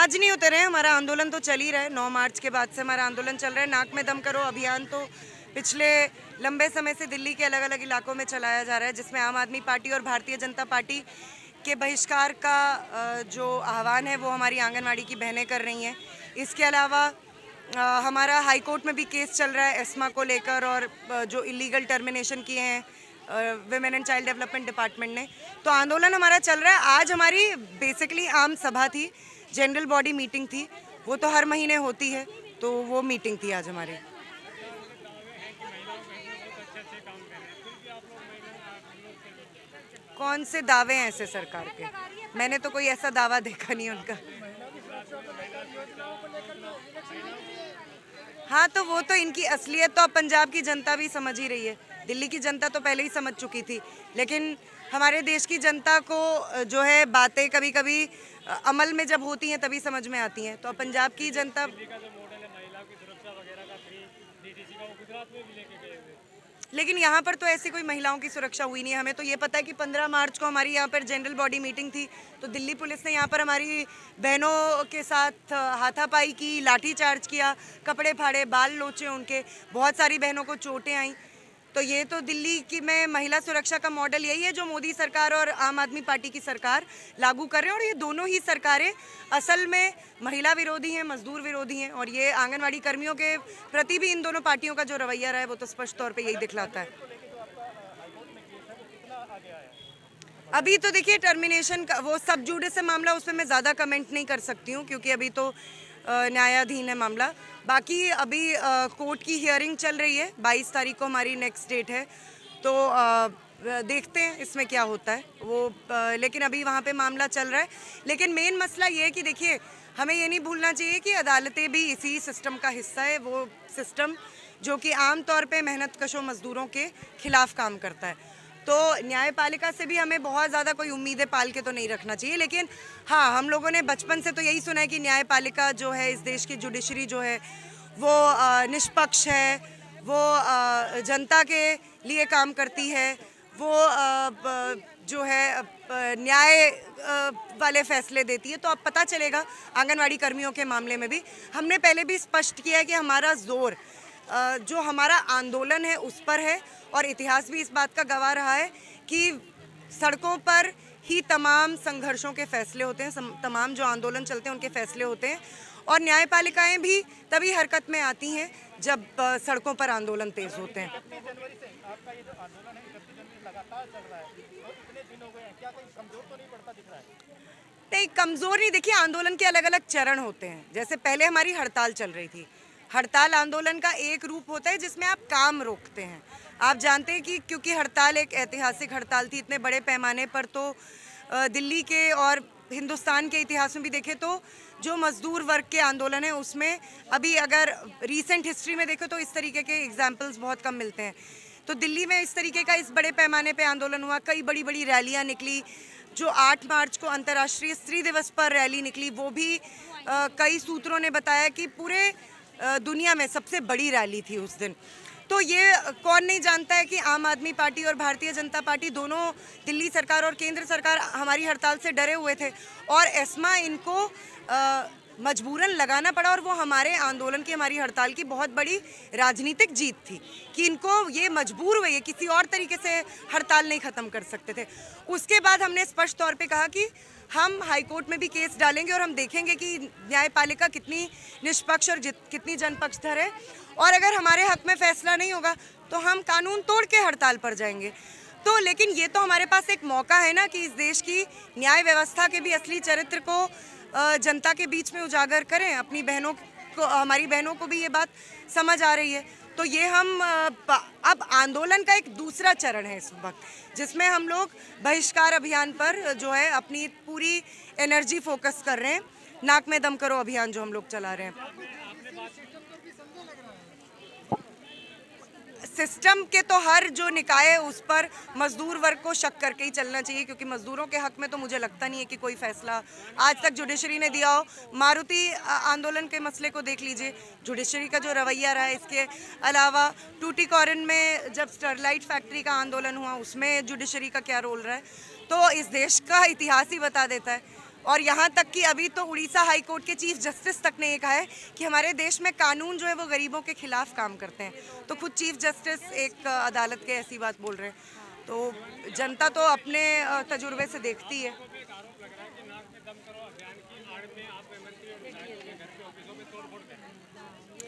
आज नहीं उतरे हैं, हमारा आंदोलन तो चल ही रहा है। 9 मार्च के बाद से हमारा आंदोलन चल रहा है। नाक में दम करो अभियान तो पिछले लंबे समय से दिल्ली के अलग अलग इलाकों में चलाया जा रहा है, जिसमें आम आदमी पार्टी और भारतीय जनता पार्टी के बहिष्कार का जो आह्वान है वो हमारी आंगनवाड़ी की बहनें कर रही हैं। इसके अलावा हमारा हाई कोर्ट में भी केस चल रहा है एस्मा को लेकर, और जो इलीगल टर्मिनेशन किए हैं women and child development department ने। तो आंदोलन हमारा चल रहा है। आज हमारी बेसिकली आम सभा थी, जनरल बॉडी मीटिंग थी, वो तो हर महीने होती है, तो वो मीटिंग थी आज हमारी। कौन से दावे हैं ऐसे सरकार के? मैंने तो कोई ऐसा दावा देखा नहीं उनका। हाँ, तो वो तो इनकी असलियत तो अब पंजाब की जनता भी समझ ही रही है। दिल्ली की जनता तो पहले ही समझ चुकी थी, लेकिन हमारे देश की जनता को जो है बातें कभी कभी अमल में जब होती हैं तभी समझ में आती हैं। तो अब पंजाब की जनता, लेकिन यहाँ पर तो ऐसी कोई महिलाओं की सुरक्षा हुई नहीं है। हमें तो ये पता है कि 15 मार्च को हमारी यहाँ पर जनरल बॉडी मीटिंग थी, तो दिल्ली पुलिस ने यहाँ पर हमारी बहनों के साथ हाथापाई की, लाठी चार्ज किया, कपड़े फाड़े, बाल लोचे उनके, बहुत सारी बहनों को चोटें आई। तो ये तो दिल्ली की में महिला सुरक्षा का मॉडल यही है जो मोदी सरकार और आम आदमी पार्टी की सरकार लागू कर रहे हैं। और ये दोनों ही सरकारें असल में महिला विरोधी हैं, मजदूर विरोधी हैं, और ये आंगनवाड़ी कर्मियों के प्रति भी इन दोनों पार्टियों का जो रवैया रहा है वो तो स्पष्ट तौर पे यही दिखलाता है। अभी तो देखिए टर्मिनेशन का वो सब जुडिस मामला, उसमें मैं ज़्यादा कमेंट नहीं कर सकती हूँ क्योंकि अभी तो न्यायाधीन है मामला। बाकी अभी कोर्ट की हियरिंग चल रही है, 22 तारीख को हमारी नेक्स्ट डेट है, तो देखते हैं इसमें क्या होता है वो। लेकिन अभी वहाँ पे मामला चल रहा है। लेकिन मेन मसला ये है कि देखिए हमें ये नहीं भूलना चाहिए कि अदालतें भी इसी सिस्टम का हिस्सा है, वो सिस्टम जो कि आम तौर पे मेहनतकशों मजदूरों के खिलाफ काम करता है। तो न्यायपालिका से भी हमें बहुत ज़्यादा कोई उम्मीदें पाल के तो नहीं रखना चाहिए। लेकिन हाँ, हम लोगों ने बचपन से तो यही सुना है कि न्यायपालिका जो है, इस देश की जुडिशरी जो है वो निष्पक्ष है, वो जनता के लिए काम करती है, वो जो है न्याय वाले फैसले देती है। तो अब पता चलेगा आंगनवाड़ी कर्मियों के मामले में भी। हमने पहले भी स्पष्ट किया है कि हमारा जोर जो हमारा आंदोलन है उस पर है, और इतिहास भी इस बात का गवाह रहा है कि सड़कों पर ही तमाम संघर्षों के फैसले होते हैं, तमाम जो आंदोलन चलते हैं उनके फैसले होते हैं, और न्यायपालिकाएं भी तभी हरकत में आती हैं जब सड़कों पर आंदोलन तेज होते हैं। नहीं, कमजोर नहीं। देखिए आंदोलन के अलग अलग चरण होते हैं। जैसे पहले हमारी हड़ताल चल रही थी। हड़ताल आंदोलन का एक रूप होता है जिसमें आप काम रोकते हैं। आप जानते हैं कि क्योंकि हड़ताल एक ऐतिहासिक हड़ताल थी इतने बड़े पैमाने पर, तो दिल्ली के और हिंदुस्तान के इतिहास में भी देखें तो जो मजदूर वर्ग के आंदोलन है उसमें अभी अगर रीसेंट हिस्ट्री में देखें तो इस तरीके के एग्जाम्पल्स बहुत कम मिलते हैं। तो दिल्ली में इस तरीके का इस बड़े पैमाने पे आंदोलन हुआ, कई बड़ी बड़ी रैलियां निकली। जो 8 मार्च को अंतर्राष्ट्रीय स्त्री दिवस पर रैली निकली, वो भी कई सूत्रों ने बताया कि पूरे दुनिया में सबसे बड़ी रैली थी उस दिन। तो ये कौन नहीं जानता है कि आम आदमी पार्टी और भारतीय जनता पार्टी दोनों, दिल्ली सरकार और केंद्र सरकार, हमारी हड़ताल से डरे हुए थे, और एस्मा इनको मजबूरन लगाना पड़ा। और वो हमारे आंदोलन की, हमारी हड़ताल की बहुत बड़ी राजनीतिक जीत थी कि इनको ये मजबूर हुए, किसी और तरीके से हड़ताल नहीं ख़त्म कर सकते थे। उसके बाद हमने स्पष्ट तौर पे कहा कि हम हाई कोर्ट में भी केस डालेंगे और हम देखेंगे कि न्यायपालिका कितनी निष्पक्ष और कितनी जनपक्षधर है, और अगर हमारे हक में फैसला नहीं होगा तो हम कानून तोड़ के हड़ताल पर जाएंगे। तो लेकिन ये तो हमारे पास एक मौका है ना कि इस देश की न्याय व्यवस्था के भी असली चरित्र को जनता के बीच में उजागर करें। अपनी बहनों को, हमारी बहनों को भी ये बात समझ आ रही है। तो ये हम अब आंदोलन का एक दूसरा चरण है इस वक्त, जिसमें हम लोग बहिष्कार अभियान पर जो है अपनी पूरी एनर्जी फोकस कर रहे हैं। नाक में दम करो अभियान जो हम लोग चला रहे हैं। सिस्टम के तो हर जो निकाय है उस पर मजदूर वर्ग को शक करके ही चलना चाहिए, क्योंकि मजदूरों के हक में तो मुझे लगता नहीं है कि कोई फैसला आज तक जुडिशरी ने दिया हो। मारुति आंदोलन के मसले को देख लीजिए, जुडिशरी का जो रवैया रहा है। इसके अलावा टूटीकोरिन में जब स्टरलाइट फैक्ट्री का आंदोलन हुआ, उसमें जुडिशरी का क्या रोल रहा है, तो इस देश का इतिहास ही बता देता है। और यहाँ तक कि अभी तो उड़ीसा हाई कोर्ट के चीफ जस्टिस तक ने ये कहा है कि हमारे देश में कानून जो है वो गरीबों के खिलाफ काम करते हैं। तो खुद चीफ जस्टिस एक अदालत के ऐसी बात बोल रहे हैं। तो जनता तो अपने तजुर्बे से देखती है।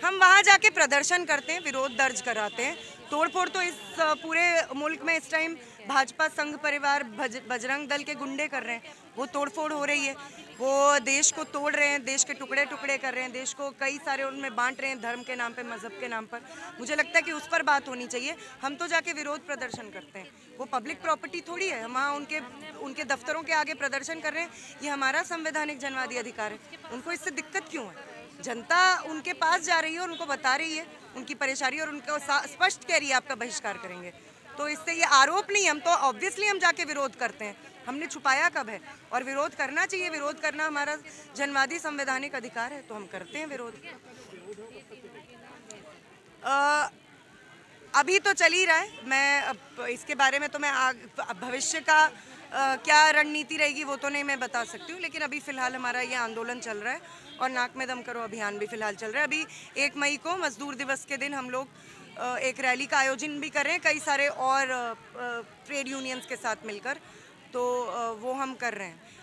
हम वहाँ जाके प्रदर्शन करते हैं, विरोध दर्ज कराते हैं। तोड़फोड़ तो इस पूरे मुल्क में इस टाइम भाजपा, संघ परिवार, बजरंग दल के गुंडे कर रहे हैं। वो तोड़फोड़ हो रही है, वो देश को तोड़ रहे हैं, देश के टुकड़े टुकड़े कर रहे हैं, देश को कई सारे उनमें बांट रहे हैं, धर्म के नाम पे, मजहब के नाम पर। मुझे लगता है कि उस पर बात होनी चाहिए। हम तो जाके विरोध प्रदर्शन करते हैं, वो पब्लिक प्रॉपर्टी थोड़ी है। हम वहाँ उनके दफ्तरों के आगे प्रदर्शन कर रहे हैं, ये हमारा संवैधानिक जनवादी अधिकार है। उनको इससे दिक्कत क्यों है? जनता उनके पास जा रही है और उनको बता रही है उनकी परेशानी, और उनको स्पष्ट कह रही है आपका बहिष्कार करेंगे। तो इससे ये आरोप नहीं, हम तो ऑब्वियसली हम जाके विरोध करते हैं। हमने छुपाया कब है? और विरोध करना चाहिए, विरोध करना हमारा जनवादी संवैधानिक अधिकार है, तो हम करते हैं विरोध। अभी तो चल ही रहा है। मैं अब इसके बारे में तो मैं भविष्य का क्या रणनीति रहेगी वो तो नहीं मैं बता सकती हूँ, लेकिन अभी फ़िलहाल हमारा ये आंदोलन चल रहा है और नाक में दम करो अभियान भी फ़िलहाल चल रहा है। अभी 1 मई को मज़दूर दिवस के दिन हम लोग एक रैली का आयोजन भी कर रहे हैं, कई सारे और ट्रेड यूनियंस के साथ मिलकर, तो वो हम कर रहे हैं।